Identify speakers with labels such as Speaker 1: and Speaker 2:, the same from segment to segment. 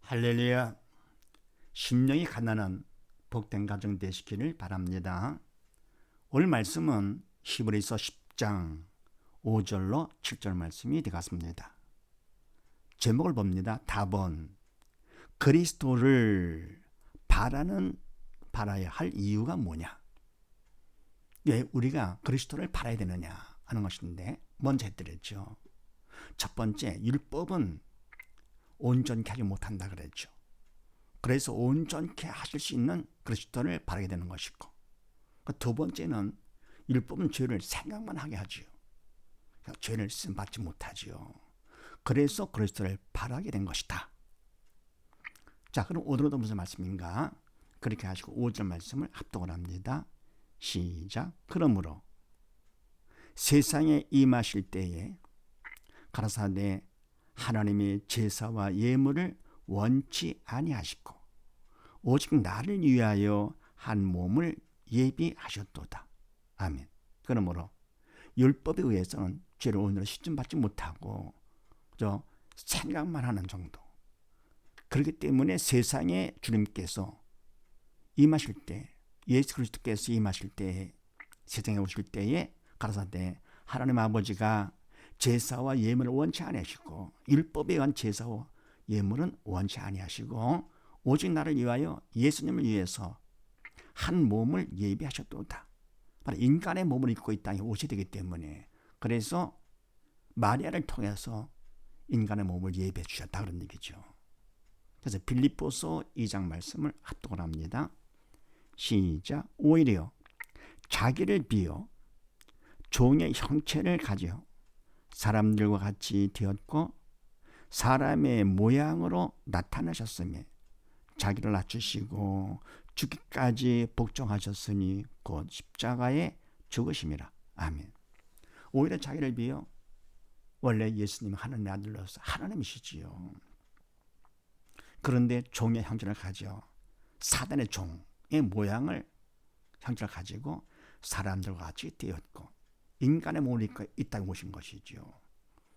Speaker 1: 할렐루야. 심령이 가난한 복된 가정 되시기를 바랍니다. 오늘 말씀은 히브리서 10장 5절로 7절 말씀이 되겠습니다. 제목을 봅니다. 답은 그리스도를 바라야 할 이유가 뭐냐? 왜 우리가 그리스도를 바라야 되느냐 하는 것인데 먼저 해드렸죠. 첫 번째, 율법은 온전케 하지 못한다 그랬죠. 그래서 온전케 하실 수 있는 그리스도를 바라게 되는 것이고, 두 번째는 율법은 죄를 생각만 하게 하지요. 죄를 받지 못하지요. 그래서 그리스도를 바라게 된 것이다. 자, 그럼 오늘도 무슨 말씀인가? 그렇게 하시고 5절 말씀을 합독을 합니다. 시작. 그러므로 세상에 임하실 때에 가라사대 하나님의 제사와 예물을 원치 아니하시고 오직 나를 위하여 한 몸을 예비하셨도다. 아멘. 그러므로 율법에 의해서는 죄를 오늘은 시준받지 못하고 그저 생각만 하는 정도. 그렇기 때문에 세상에 주님께서 임하실 때, 예수 그리스도께서 임하실 때, 세상에 오실 때에 가라사대 하나님 아버지가 제사와 예물을 원치 아니하시고 율법에 의한 제사와 예물은 원치 아니하시고 오직 나를 위하여 예수님을 위해서 한 몸을 예비하셨도다. 바로 인간의 몸을 입고 이 땅에 오셔야 되기 때문에, 그래서 마리아를 통해서 인간의 몸을 예비해 주셨다 그런 얘기죠. 그래서 빌립보서 2장 말씀을 합독을 합니다. 시작. 오히려 자기를 비어 종의 형체를 가져 사람들과 같이 되었고 사람의 모양으로 나타나셨으며 자기를 낮추시고 죽기까지 복종하셨으니 곧 십자가에 죽으심이라. 아멘. 오히려 자기를 비어, 원래 예수님 하나님의 아들로서 하나님이시지요. 그런데 종의 형체를 가져 사단의 종의 모양을 형체를 가지고 사람들과 같이 되었고 인간의 몸을 입고 이 땅에 오신 것이죠.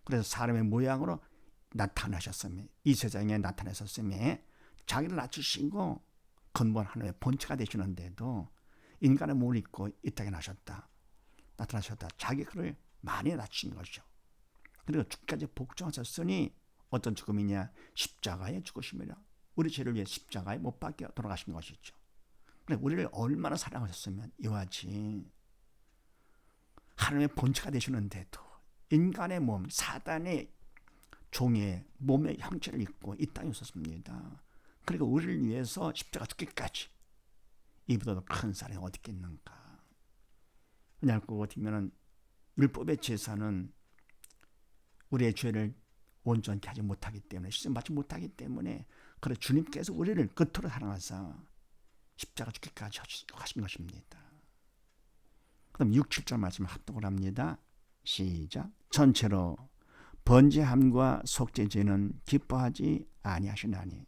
Speaker 1: 그래서 사람의 모양으로 나타나셨으며 이 세상에 나타나셨으며 자기를 낮추시고 근본 하나의 본체가 되시는데도 인간의 몸을 입고 이 땅에 나타나셨다. 자기 그를 많이 낮추신 것이죠. 그리고 죽기까지 복종하셨으니 어떤 죽음이냐? 십자가에 죽으심이라. 우리 죄를 위해 십자가에 못 박혀 돌아가신 것이죠. 우리를 얼마나 사랑하셨으면 이와 같이 하나님의 본체가 되시는데도 인간의 몸, 사단의 종의 몸의 형체를 입고 이 땅에 오셨습니다. 그리고 우리를 위해서 십자가 죽기까지, 이보다 더 큰 사랑이 어디 있겠는가. 왜냐하면 그거 같으면 율법의 제사는 우리의 죄를 온전케 하지 못하기 때문에, 시즌받지 못하기 때문에, 그래 주님께서 우리를 그토록 사랑하사 십자가 죽기까지 하신 것입니다. 그럼 6, 7절 말씀을 합독을 합니다. 시작. 전체로 번제함과 속죄제는 기뻐하지 아니하시나니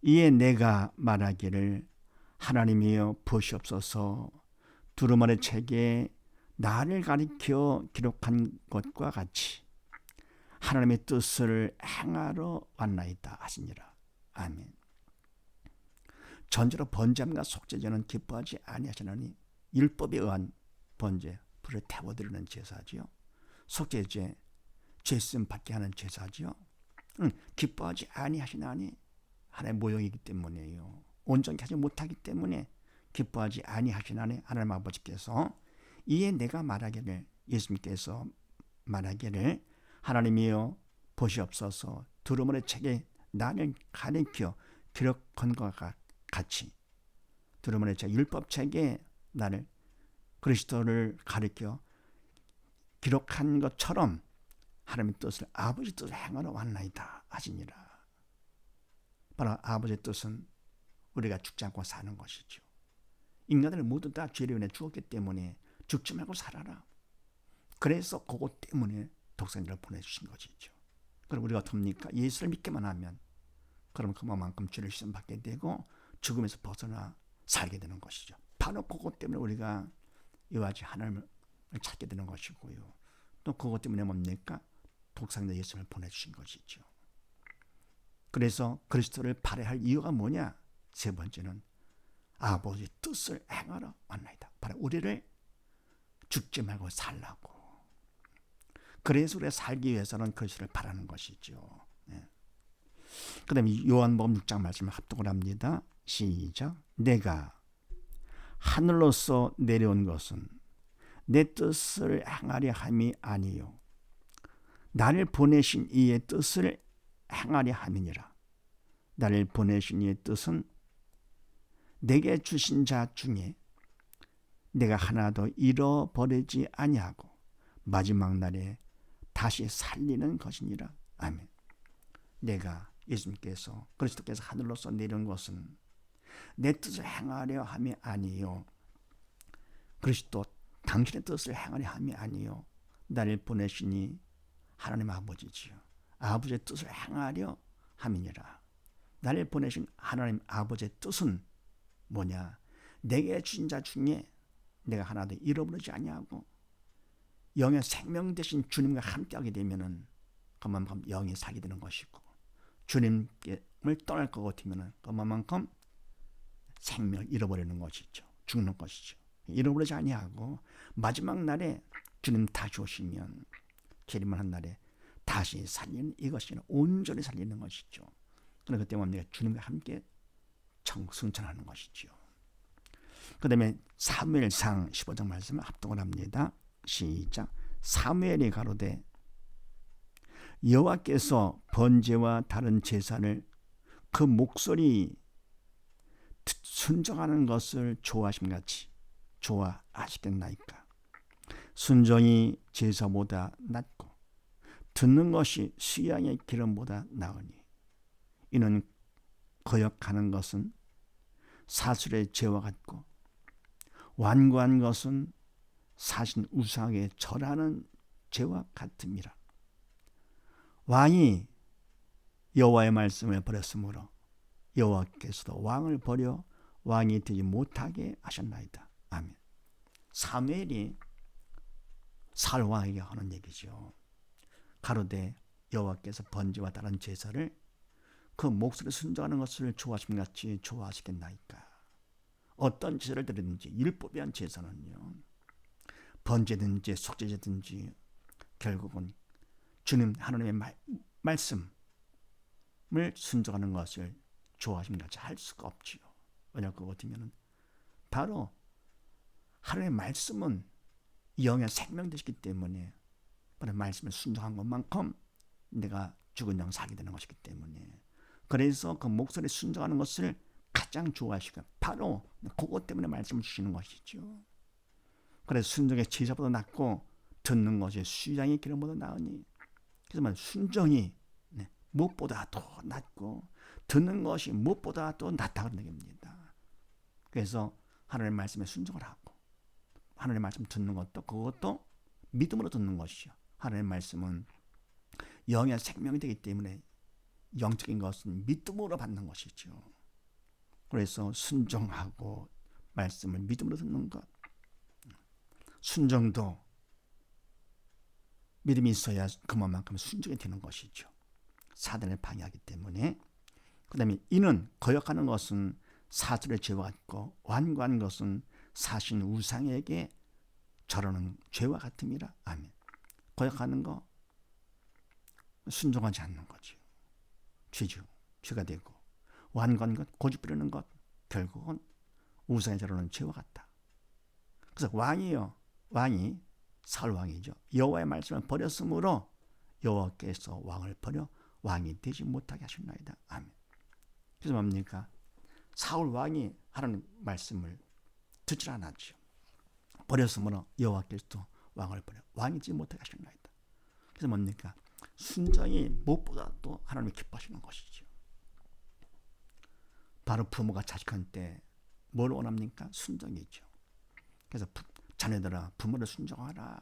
Speaker 1: 이에 내가 말하기를 하나님이여 보시옵소서, 두루마리 책에 나를 가리켜 기록한 것과 같이 하나님의 뜻을 행하러 왔나이다 하시니라. 아멘. 전제로 번제함과 속죄제는 기뻐하지 아니하시나니 율법에 의한 번제, 불을 태워드리는 제사지요. 속죄제, 죄쓰임 받게 하는 제사지요. 기뻐하지 아니하시나니 하나님의 모형이기 때문에요. 온전케 하지 못하기 때문에 기뻐하지 아니하시나니 하나님 아버지께서 이에 내가 말하기를, 예수님께서 말하기를 하나님이여 보시옵소서, 두루마리 책에 나를 가리켜 기록한 것과 같이, 두루마리 책 율법책에 나를, 그리스도를 가리켜 기록한 것처럼 하나님의 뜻을, 아버지 뜻을 행하러 왔나이다 하시니라. 바로 아버지의 뜻은 우리가 죽지 않고 사는 것이죠. 인간들 모두 다 죄로 인해 죽었기 때문에 죽지 말고 살아라. 그래서 그것 때문에 독생자를 보내주신 것이죠. 그럼 우리가 어떻습니까? 예수를 믿기만 하면 그러면 그만큼 죄를 씻음받게 되고 죽음에서 벗어나 살게 되는 것이죠. 바로 그것 때문에 우리가 이와 같이 하나님을 찾게 되는 것이고요. 또 그것 때문에 뭡니까? 독생자 예수를 보내주신 것이죠. 그래서 그리스도를 발해할 이유가 뭐냐? 세 번째는 아버지 뜻을 행하러 왔나이다. 바로 우리를 죽지 말고 살라고. 그래서 우리가 살기 위해서는 그리스도를 바라는 것이죠. 네. 그 다음에 요한복음 6장 말씀을 합독을 합니다. 시작. 내가 하늘로서 내려온 것은 내 뜻을 행하려 함이 아니요 나를 보내신 이의 뜻을 행하려 함이니라. 나를 보내신 이의 뜻은 내게 주신 자 중에 내가 하나도 잃어버리지 아니하고 마지막 날에 다시 살리는 것이니라. 아멘. 내가 예수님께서 그리스도께서 하늘로서 내려온 것은 내 뜻을 행하려 함이 아니요 그리스도 당신의 뜻을 행하려 함이 아니요 나를 보내시니 하나님 아버지지요. 아버지의 뜻을 행하려 함이니라. 나를 보내신 하나님 아버지의 뜻은 뭐냐? 내게 주신 자 중에 내가 하나도 잃어버리지 아니하고 영의 생명 되신 주님과 함께하게 되면은 그만큼 영이 살게 되는 것이고 주님을 떠날 것 같으면은 그만큼 생명을 잃어버리는 것이죠. 죽는 것이죠. 잃어버리지 아니하고 마지막 날에 주님 다시 오시면 재림한 날에 다시 살리는 이것이 온전히 살리는 것이죠. 그러나 그때 보면 내가 주님과 함께 승천하는 것이죠. 그 다음에 사무엘상 15장 말씀을 합독을 합니다. 시작. 사무엘이 가로되 여호와께서 번제와 다른 제사를 그 목소리 순종하는 것을 좋아하심같이 좋아하시겠나이까. 순종이 제사보다 낫고 듣는 것이 수양의 기름보다 나으니 이는 거역하는 것은 사술의 죄와 같고 완고한 것은 사신 우상에 절하는 죄와 같음이라. 왕이 여호와의 말씀을 버렸으므로 여호와께서도 왕을 버려 왕이 되지 못하게 하셨나이다. 아멘. 사무엘이 사울 왕에게 하는 얘기죠. 가로되 여호와께서 번제와 다른 제사를 그 목소리 순종하는 것을 좋아하심같이 좋아하시겠나이까. 어떤 제사를 드리든지 율법이한 제사는요, 번제든지 속죄제든지 결국은 주님 하나님의 말씀을 순종하는 것을 좋아하심같이 할 수가 없지요. 왜냐하면 그거 같으면 바로 하나님의 말씀은 영의 생명 되시기 때문에 바로 말씀을 순종한 것만큼 내가 죽은 영 살게 되는 것이기 때문에 그래서 그 목소리 순종하는 것을 가장 좋아하시고 바로 그것 때문에 말씀을 주시는 것이죠. 그래서 순종의 제사보다 낫고 듣는 것이 수양의 기름보다 나으니 그래서 순종이 무엇보다 더 낫고 듣는 것이 무엇보다 더 낫다 그런 얘기입니다. 그래서 하나님의 말씀에 순종을 하고 하나님의 말씀 듣는 것도 그것도 믿음으로 듣는 것이죠. 하나님의 말씀은 영의 생명이 되기 때문에 영적인 것은 믿음으로 받는 것이죠. 그래서 순종하고 말씀을 믿음으로 듣는 것. 순종도 믿음이 있어야 그만큼 순종이 되는 것이죠. 사단을 방해하기 때문에. 그 다음에 이는 거역하는 것은 사술의 죄와 같고 완고한 것은 사신 우상에게 절하는 죄와 같음이라. 아멘. 거역하는 거 순종하지 않는 거죠. 죄가 되고 완고한 것, 고집 부리는 것 결국은 우상에 절하는 죄와 같다. 그래서 왕이 사울 왕이죠. 여호와의 말씀을 버렸으므로 여호와께서 왕을 버려 왕이 되지 못하게 하셨나이다. 아멘. 그래서 뭡니까? 사울 왕이 하나님 말씀을 듣지 않았죠. 버렸으므로 여호와께서 왕을 버려 왕이 되지 못하게 하셨나이다. 그래서 뭡니까? 순종이 무엇보다 또 하나님이 기뻐하시는 것이죠. 바로 부모가 자식한테 뭘 원합니까? 순종이죠. 그래서 자녀들아 부모를 순종하라.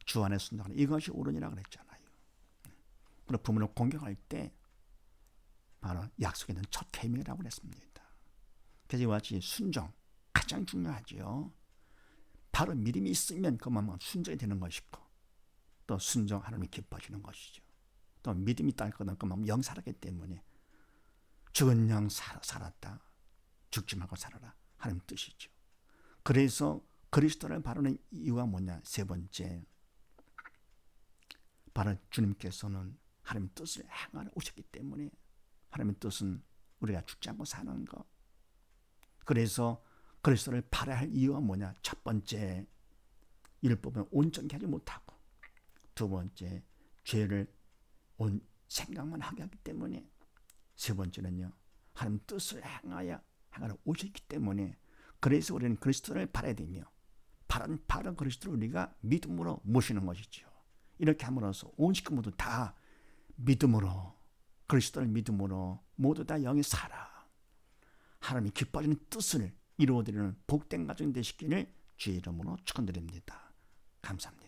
Speaker 1: 주 안에 순종하라. 이것이 옳으니라 그랬잖아요. 그리고 부모를 공경할 때 바로 약속에 있는 첫 계명이라고 그랬습니다. 그래서 이와 같이 순종 가장 중요하죠. 바로 믿음이 있으면 그만큼 순종이 되는 것이고 또 순종 하나님이 기뻐하시는 것이죠. 또 믿음이 있다 할 것 없고 영 살았기 때문에 죽은 영 살았다. 죽지 말고 살아라 하는 뜻이죠. 그래서 그리스도를 바르는 이유가 뭐냐? 세 번째, 바로 주님께서는 하나님의 뜻을 행하러 오셨기 때문에 하나님의 뜻은 우리가 죽지 않고 사는 것. 그래서 그리스도를 바라야 할 이유가 뭐냐? 첫 번째, 율법은 온전히 하지 못하고, 두 번째, 죄를 생각만 하게 하기 때문에, 세 번째는요, 하나님 뜻을 행하러 오셨기 때문에, 그래서 우리는 그리스도를 바라야 되며, 바른 그리스도를 우리가 믿음으로 모시는 것이죠. 이렇게 함으로써 온 식구 모두 다 믿음으로, 그리스도를 믿음으로 모두 다 영이 살아 하나님이 기뻐하시는 뜻을 이루어드리는 복된 가정이 되시기를 주의 이름으로 축원드립니다. 감사합니다.